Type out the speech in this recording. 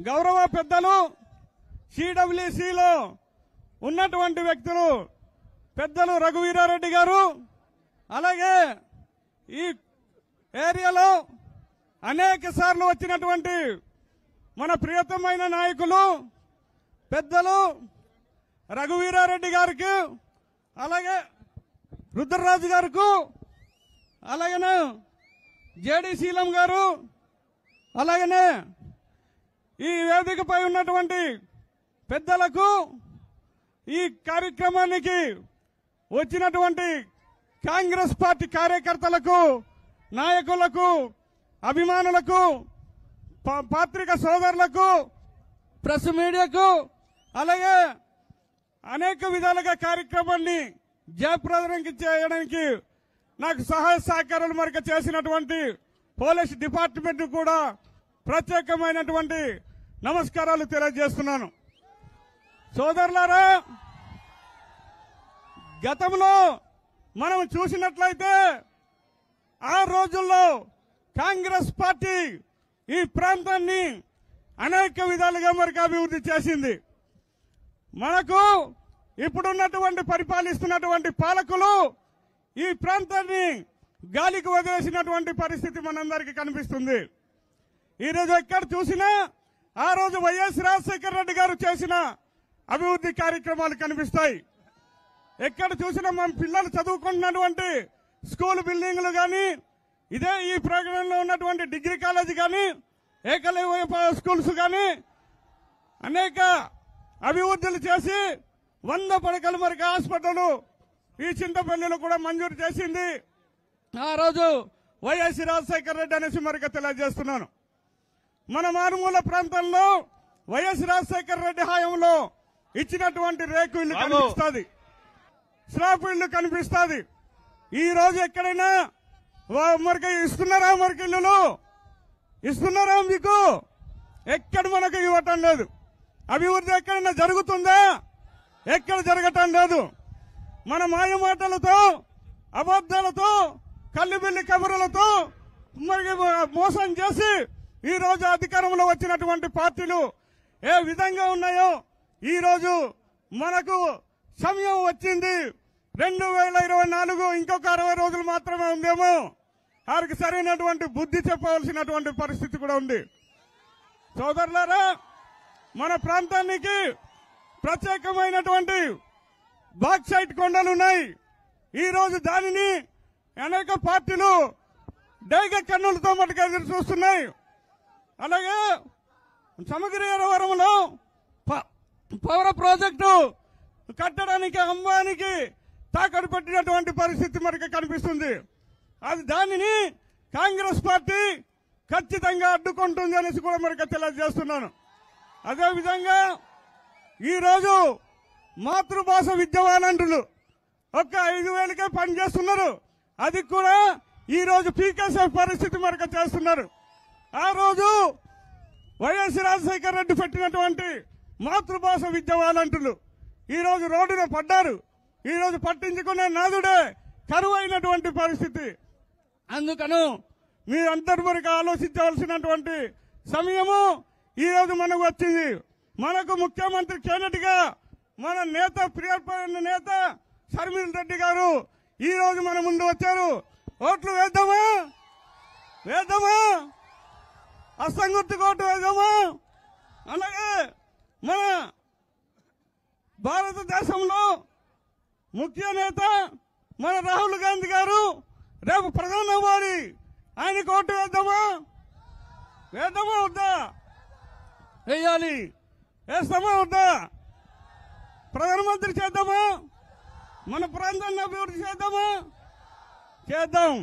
గౌరవ పెద్దలు సిడబ్ల్యూసిలో ఉన్నటువంటి వ్యక్తులు పెద్దలు రఘువీరారెడ్డి గారు, అలాగే ఈ ఏరియాలో అనేక సార్లు వచ్చినటువంటి మన ప్రియతమైన నాయకులు పెద్దలు రఘువీరారెడ్డి గారికి, అలాగే రుద్రరాజు గారికి, అలాగనే జేడి శీలం గారు, అలాగనే ఈ వేదికపై ఉన్నటువంటి పెద్దలకు, ఈ కార్యక్రమానికి వచ్చినటువంటి కాంగ్రెస్ పార్టీ కార్యకర్తలకు, నాయకులకు, అభిమానులకు, పత్రికా సోదరులకు, ప్రెస్ మీడియాకు, అలాగే అనేక విధాలుగా కార్యక్రమాన్ని జయప్రదం చేయడానికి నాకు సహాయ సహకారాలు మరొక చేసినటువంటి పోలీస్ డిపార్ట్మెంట్ కూడా ప్రత్యేకమైనటువంటి నమస్కారాలు తెలియజేస్తున్నాను. సోదరులారా, గతంలో మనం చూసినట్లయితే ఆ రోజుల్లో కాంగ్రెస్ పార్టీ ఈ ప్రాంతాన్ని అనేక విధాలుగా మరొక అభివృద్ధి చేసింది. మనకు ఇప్పుడున్నటువంటి పరిపాలిస్తున్నటువంటి పాలకులు ఈ ప్రాంతాన్ని గాలికి వదిలేసినటువంటి పరిస్థితి మనందరికీ కనిపిస్తుంది. ఈరోజు ఎక్కడ చూసినా ఆ రోజు వైఎస్ రాజశేఖర రెడ్డి గారు చేసిన అభివృద్ధి కార్యక్రమాలు కనిపిస్తాయి. ఎక్కడ చూసినా మన పిల్లలు చదువుకుంటున్నటువంటి స్కూల్ బిల్డింగ్లు కానీ, ఇదే ఈ ప్రోగ్రాంలో ఉన్నటువంటి డిగ్రీ కాలేజీ కానీ, ఏకలవ్య స్కూల్స్ కానీ అనేక అభివృద్ధులు చేసి 100 పడకల మరొక హాస్పిటల్ ఈ చింతపల్లిలో కూడా మంజూరు చేసింది ఆ రోజు వైఎస్ రాజశేఖర రెడ్డి అనేసి మరొక తెలియజేస్తున్నాను. మన మారుమూల ప్రాంతంలో వైఎస్ రాజశేఖర రెడ్డి హయాంలో ఇచ్చినటువంటి రేకు ఇల్లు కనిపిస్తుంది, స్లాబ్ ఇల్లు కనిపిస్తుంది. ఈ రోజు ఎక్కడైనా మరొక ఇస్తున్నారా? మరొక ఇల్లులు ఇస్తున్నారా? మీకు ఎక్కడ మనకు ఇవ్వటం లేదు. అభివృద్ధి ఎక్కడైనా జరుగుతుందా? ఎక్కడ జరగటం లేదు. మన మాయమాటలతో, అబద్దాలతో, కల్లిబిల్లి కబుర్లతో మరి మోసం చేసి ఈ రోజు అధికారంలో వచ్చినటువంటి పార్టీలు ఏ విధంగా ఉన్నాయో ఈ రోజు మనకు సమయం వచ్చింది. 2024 ఇంకొక 60 రోజులు మాత్రమే ఉందేమో. వారికి సరైనటువంటి బుద్ధి చెప్పవలసినటువంటి పరిస్థితి కూడా ఉంది. సోదరులారా, మన ప్రాంతానికి ప్రత్యేకమైనటువంటి బాక్సైట్ కొండలు ఉన్నాయి. ఈ రోజు దానిని అనేక పార్టీలు డైగ కన్నులతో మటుకు ఎదురు చూస్తున్నాయి. అలాగే సమగ్రవరంలో పవర్ ప్రాజెక్టు కట్టడానికి అంబానికి తాకట్టు పెట్టినటువంటి పరిస్థితి మనకు కనిపిస్తుంది. అది దానిని కాంగ్రెస్ పార్టీ ఖచ్చితంగా అడ్డుకుంటుంది అనేసి కూడా మనకు తెలియజేస్తున్నాను. అదేవిధంగా ఈరోజు మాతృభాష విద్యావాలంటర్లు ఒక్క 5,000కే పనిచేస్తున్నారు. అది కూడా ఈ రోజు పీకేసే పరిస్థితి మనకు చేస్తున్నారు. ఆ రోజు వైఎస్ రాజశేఖర రెడ్డి పెట్టినటువంటి మాతృభాష విద్యావాలంటర్లు ఈ రోజు రోడ్డున పడ్డారు. ఈ రోజు పట్టించుకునే నాదుడే కరువైనటువంటి పరిస్థితి. అందుకను మీరందరూ మనకు ఆలోచించవలసినటువంటి సమయము ఈ రోజు మనకు వచ్చింది. మనకు ముఖ్యమంత్రి కేంద్ర గా మన నేత ప్రియమైన నేత షర్మిల రెడ్డి గారు ఈ రోజు మన ముందు వచ్చారు. ఓట్లు వేద్దామా? వేద్దామా? అసంగుర్తుకు ఓటు వేద్దామా? అలాగే మన భారతదేశంలో ముఖ్య నేత మన రాహుల్ గాంధీ గారు రేపు ప్రధాని అవ్వాలి. ఆయనకు ఓటు వేద్దామా? వేద్దామా వద్దా? వేయాలి. వేస్తామా వద్దా? ప్రధానమంత్రి చేద్దామా? మన ప్రాంతాన్ని అభివృద్ధి చేద్దామా? చేద్దాం.